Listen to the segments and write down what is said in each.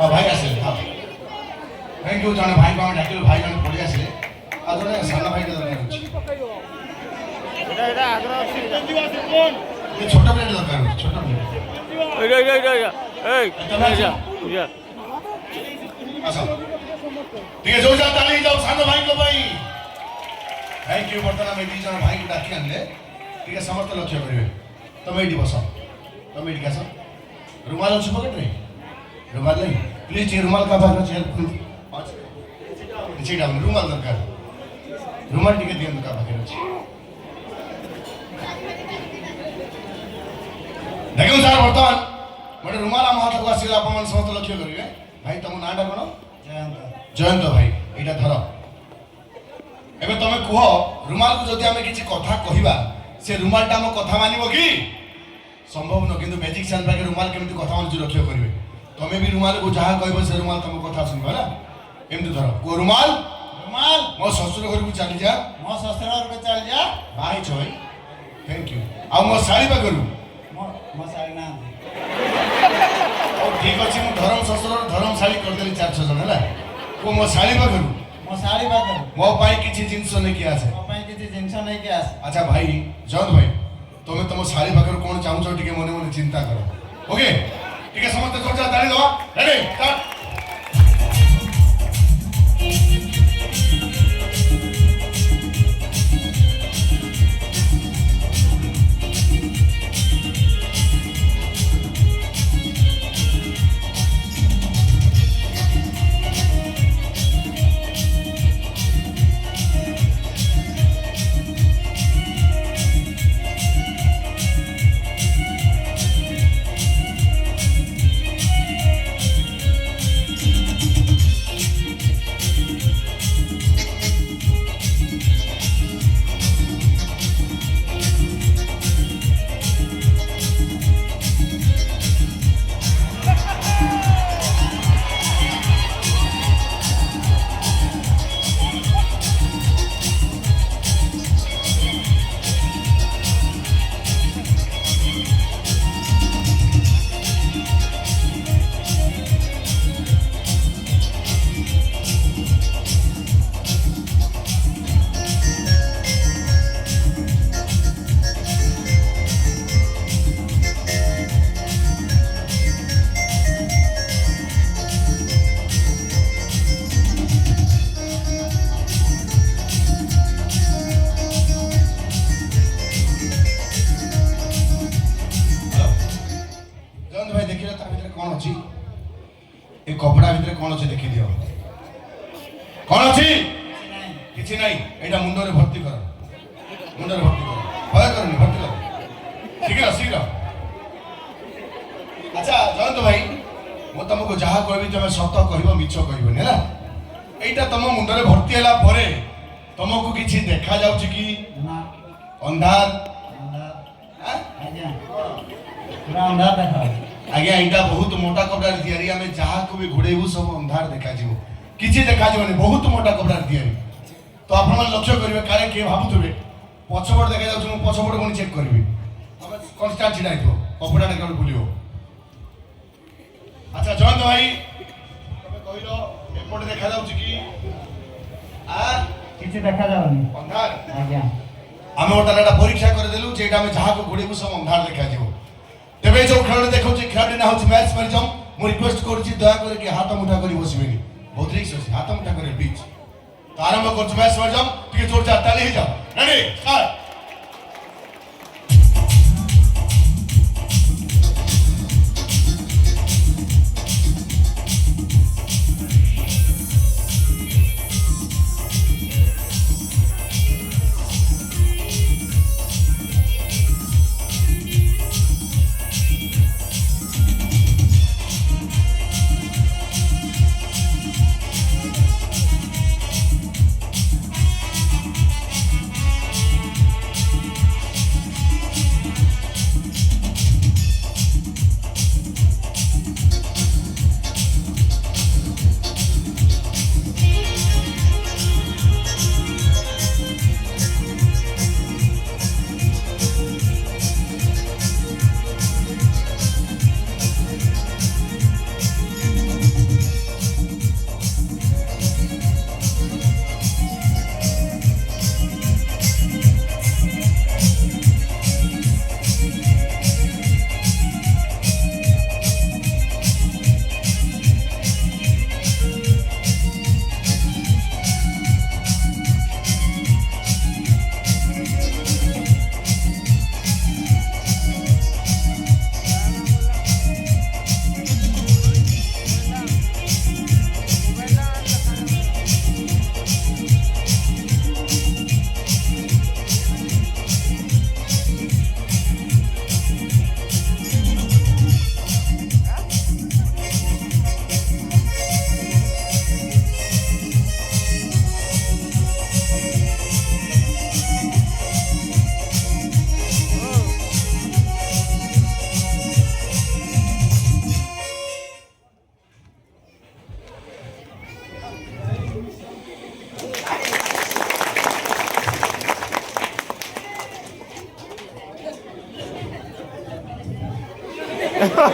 भाई आसिले हाँ thank you जने भाई को हम डाकिलु भाई जने पड़ी आसिले आ जने साना भाई के दरकार अछि এটা আগ্রহ আছে কোন ये छोटा प्लेट दरकार अछि छोटा प्लेट এই যা आसा ठीक है जोर से ताली जाओ साना भाई को भाई थैंक यू बर्तन में दी जने भाई को डाकी आनले ठीक है समस्त लक्ष्य करिवे तुम एठी बस तुम एठी कैसा रुमाल अछि पकड़ रे रुमाल नहीं प्लीज ये रुमाल का बाहर चेयर नीचे डाउन रुमाल दरकार रुमाल टिके दियन का बाहर अछि देखो सर बर्तमान मोटे रुमाल हम हाथ को आसीला अपन समस्त लक्ष्य करिवे भाई तुम नाटा कोन जयंत जयंत भाई एटा धर एबे तमे कहो रुमाल को जदि हमें किछि कथा कहिबा से रुमाल टा हम कथा मानिबो की संभव न किंतु मैजिक सान पाके रुमाल केमति कथा मान लक्ष्य करिवे तमे भी रुमाल को जहा कहबो से रुमाल तुम कथा सुनबो ना एमति धर को रुमाल रुमाल मो ससुर घर को चली जा मो ससुर घर को चल जा भाई छोई थैंक यू आ मो साड़ी पा करू मो साड़ी ना और ठीक अछि मो धर्म ससुर धर्म साड़ी कर देली 400 जन हला को मो साड़ी पा करू मो साड़ी पा करू मो पाई किछि जिंस नै किया से मो पाई किछि जिंस नै किया से अच्छा भाई जयंत भाई तुम तुम साड़ी पाखर कौन चाहूच टिके मने मने चिंता करो ओके ठीक है समस्त सोचा ताली दो रेडी स्टार्ट ए कपड़ा भितर कौन अच्छे देखी दियो कौन अच्छी किसी नहीं एटा मुंडरे भर्ती कर मुंडरे भर्ती कर भय करनी भर्ती कर शीघ्र शीघ्र अच्छा जयंत भाई मो तुमको जहा कहबी तुम सत कहब मिछ कहबनी है एटा तुम मुंडरे भर्ती होला परे तुमको किछि देखा जाउछि कि ना अंधार आज्ञा पूरा अंधार देखा आज्ञा एटा बहुत मोटा कपड़ा दियारी हमें जहा को भी घोड़ेबू सब अंधार देखा जीवो किछि देखा जीवनी बहुत मोटा कपड़ा दियारी तो आपण मन लक्ष्य करिवे काले के भाबुथबे पछपड़ देखा जाउछ मु पछपड़ कोनी चेक करबी हम कन्स्टांट छिडा हितो कपड़ा ने केवल बुलियो अच्छा जयंत भाई तमे कहिलो एपट देखा जाउछ कि आ किछि देखा जाउनी अंधार आज्ञा हमें ओटाटा परीक्षा कर देलु जेटा हमें जहा को घोड़ेबू सब अंधार देखा जीवो तेबे जो खेल देखौ छी खेल ना होछि मैच पर जाऊ मु रिक्वेस्ट करू छी दया करे कि हाथ मुठा करी बसबेनी बहुत रिक्स अछि हाथ मुठा करे प्लीज तो आरंभ कर मैच पर जाऊ टिके जोर जा ताली ही जाओ रेडी स्टार्ट ଏ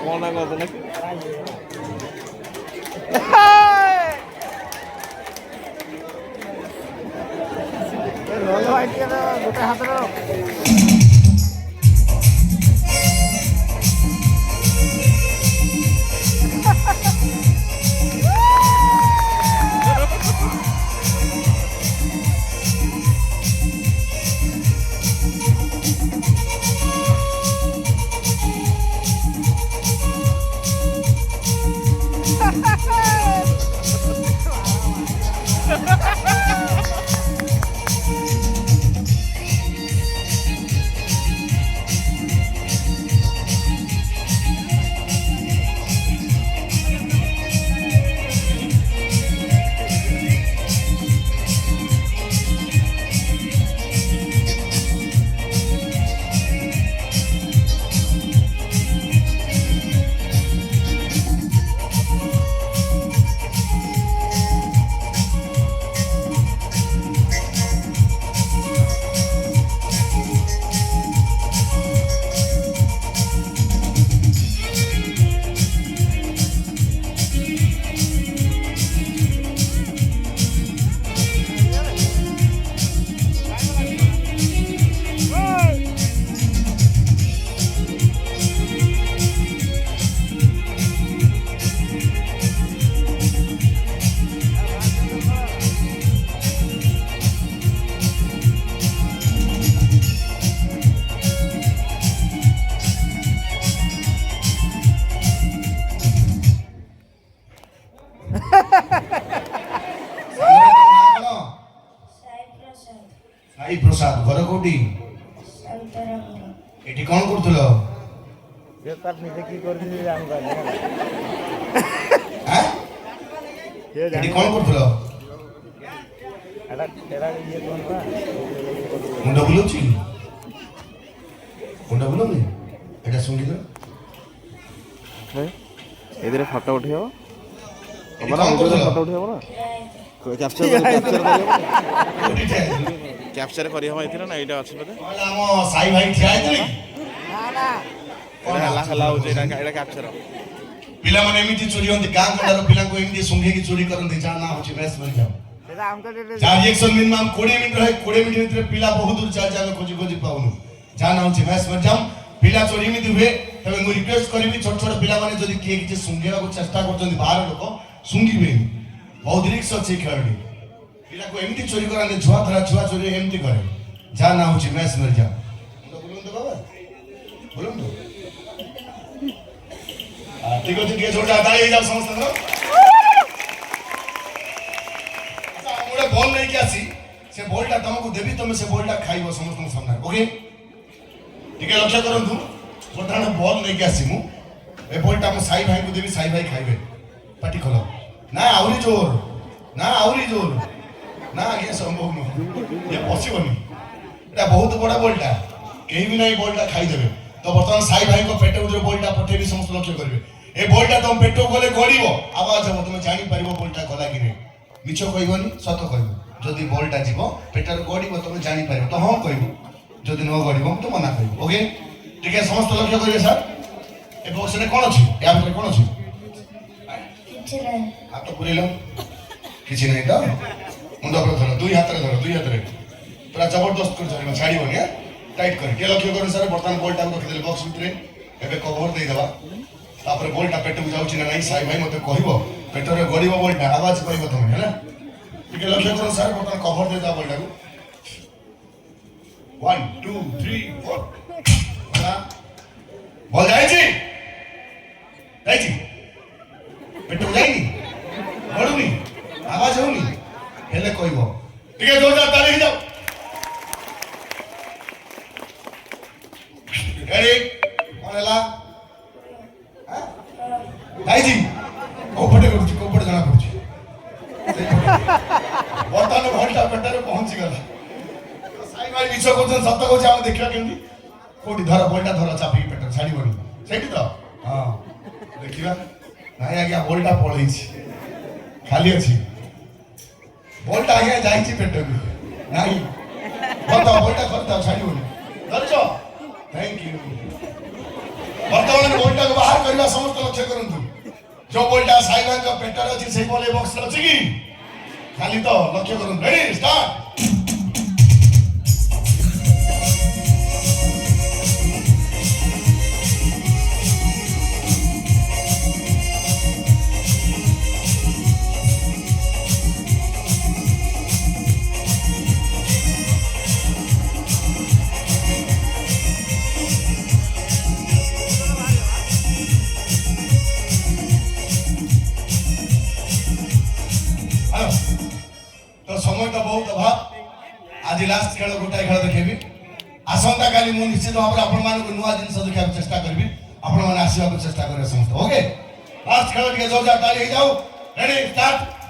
କ'ଣ କରୁଥିଲେ ଗୋଟେ ହାତରେ ସାଇ ପ୍ରସାଦ ଘର କୋଉଠି? ଏଠି କ'ଣ କରୁଥିଲ? ଏଠି କ'ଣ କରୁଥିଲ? ମୁଣ୍ଡ ବୁଲଉଛି? ମୁଣ୍ଡ ବୁଲଉନି? ଏଇଟା ଶୁଣିଲ? ଏଥିରେ ଫଟୋ ଉଠେଇବ ଏଠି କ'ଣ କରୁଥିଲ? ଫଟୋ ଉଠେଇବ ନା କ୍ୟାପଚର କରିହବ ଏଥିରେ ନା ଏଇଟା ଅଛି ବୋଧେ କହିଲା ଆମ ସାଇ ଭାଇ ଠିଆ ହେଇଥିଲେ କି? ହେଲା ହଉଛି ଏଇଟା କ୍ୟାପଚର ପିଲାମାନେ ଏମିତି ଚୋରି ହୁଅନ୍ତି ଗାଁ ଗଣ୍ଡାର ପିଲାଙ୍କୁ ଏମିତି ଶୁଙ୍ଘେଇକି ଚୋରି କରନ୍ତି ଯାହା ନାଁ ହଉଛି ବେଶ ମରିଯାଉ ଯାହା ରିଏକ୍ସନ ମିନିମମ୍ 20 ମିନିଟ୍ ରହେ 20 ମିନିଟ୍ ଭିତରେ ପିଲା ବହୁତ ଦୂର ଚାଲିଛି ଆମେ ଖୋଜି ଖୋଜି ପାଉନୁ ଯାହା ନାଁ ହଉଛି ବେଶ ମରିଯାଉ ପିଲା ଚୋରି ଏମିତି ହୁଏ ତେବେ ମୁଁ ରିକ୍ୱେଷ୍ଟ କରିବି ଛୋଟ ଛୋଟ ପିଲାମାନେ ଯଦି କିଏ କିଛି ଶୁଙ୍ଘେଇବାକୁ ଚେଷ୍ଟା କରୁଛନ୍ତି ବାହାର ଲୋକ ଶୁଙ୍ଘିବେନି ବହୁତ ରିକ୍ସ ଅଛି ଖେଳଟି ପିଲାକୁ ଏମିତି ଚୋରି କରାନ୍ତି ଛୁଆ ଧରା ଛୁଆ ଚୋରି ଏମିତି କରେ ଯାହା ନାଁ ହଉଛି ବେଶ ମରିଯାଉ ବୁଲନ୍ତୁ ବାବା ବୁଲନ୍ତୁ ଠିକ ଅଛି ଟିକେ ଜୋରଦାର ତାଳି ହେଇଯାଉ ସମସ୍ତଙ୍କର ଗୋଟେ ବଲ୍ ନେଇକି ଆସି ସେ ବଲ୍ଟା ତମକୁ ଦେବି ତମେ ସେ ବଲ୍ଟା ଖାଇବ ସମସ୍ତଙ୍କ ସାମ୍ନାରେ ଓକେ ଟିକେ ଲକ୍ଷ୍ୟ କରନ୍ତୁ ବର୍ତ୍ତମାନ ବଲ୍ ନେଇକି ଆସି ମୁଁ ଏ ବଲ୍ଟା ଆମ ସାଇ ଭାଇଙ୍କୁ ଦେବି ସାଇ ଭାଇ ଖାଇବେ ପାଟି ଖୋଲ ନା ଆହୁରି ଜୋର ନା ଆହୁରି ଜୋର ନା ଆଜ୍ଞା ସମ୍ଭବ ନୁହଁ ଇଏ ପଶିବନି ଏଇଟା ବହୁତ ବଡ଼ ବଲ୍ଟା କେହି ବି ନାହିଁ ବଲ୍ଟା ଖାଇଦେବେ ତ ବର୍ତ୍ତମାନ ସାଇ ଭାଇଙ୍କ ପେଟକୁ ଯୋଉ ବଲ୍ଟା ପଠେଇବି ସମସ୍ତେ ଲକ୍ଷ୍ୟ କରିବେ ଏ ବଲ୍ଟା ତମ ପେଟକୁ ଗଲେ ଗଡ଼ିବ ଆବାଜ ହବ ତମେ ଜାଣିପାରିବ ବଲ୍ଟା ଗଲା କି ନାହିଁ ମିଛ କହିବନି ସତ କହିବ ଯଦି ବଲ୍ଟା ଯିବ ପେଟରେ ଗଡ଼ିବ ତମେ ଜାଣିପାରିବ ତ ହଁ କହିବ ଯଦି ନ ଗଡ଼ିବ ତ ମନା କହିବ ଓକେ ଟିକେ ସମସ୍ତେ ଲକ୍ଷ୍ୟ କରିବେ ସାର୍ ଏ ବକ୍ସରେ କ'ଣ ଅଛି ୟା ଭିତରେ କ'ଣ ଅଛି ହାତ ପୁରେଇଲ କିଛି ନାହିଁ ତ ମୁଣ୍ଡ ଉପରେ ଧର ଦୁଇ ହାତରେ ପୁରା ଜବରଦସ୍ତ କରି ଧରିବ ଛାଡ଼ିବନି टाइट कर के लक्ष्य कर सर बर्तमान बॉलटा रखिदे बॉक्स भितर एबे कवर दे देबा तापर बॉलटा पेट को जाउची ना नहीं साई भाई मते कहबो पेट रे गड़ीबो बॉलटा आवाज पाइबो तमे हैला ठीक लक्ष्य कर सर बर्तमान कवर दे दा बॉलटा को 1 2 3 4 होला बॉल जाईची पेट को जाईनी गडुनी आवाज होनी हेले कहबो ठीक है जोरदार ताली ही जाओ Ready? कौन है ला? हाँ? दाईजी, कोपटे जाना पड़ती। वर्तमान घंटा पेटर पहुँच गला। साई भाई मिछ कोचन सत्य कोच आम देखिया केंदी? कोटी धर बोल्टा धर चापी पेटर छाड़ी बनी। सेठी तो? हाँ। देखिया? नहीं आज्ञा बोल्टा पड़े छी। खाली अच्छी। बोल्टा आज्ञा जाई छी पेटर भी। ନାହିଁ କରିଥାଅ ବହିଟା କରିଥାଅ ଛାଡ଼ିବନି ଧରିଛ ଥ୍ୟାଙ୍କ ୟୁ ବର୍ତ୍ତମାନ ବହିଟାକୁ ବାହାର କରିବା ସମସ୍ତେ ଲକ୍ଷ୍ୟ କରନ୍ତୁ ଯୋଉ ବହିଟା ସାଇବାଙ୍କ ପେଟରେ ଅଛି ସେଇ ବହି ବକ୍ସରେ ଅଛି କି ଖାଲି ତ ଲକ୍ଷ୍ୟ କରନ୍ତୁ ରେଡି ଷ୍ଟାର୍ଟ तो समय तो बहुत अभाव आज लास्ट खेल गोटाए खेल देखेबी आसंता काली मु निश्चित भाव आपण मानक नुआ जिंस देखा चेष्टा करबी आपण माने आसीबा चेष्टा करे समस्त ओके लास्ट खेल के जोरदार ताली हो जाओ रेडी स्टार्ट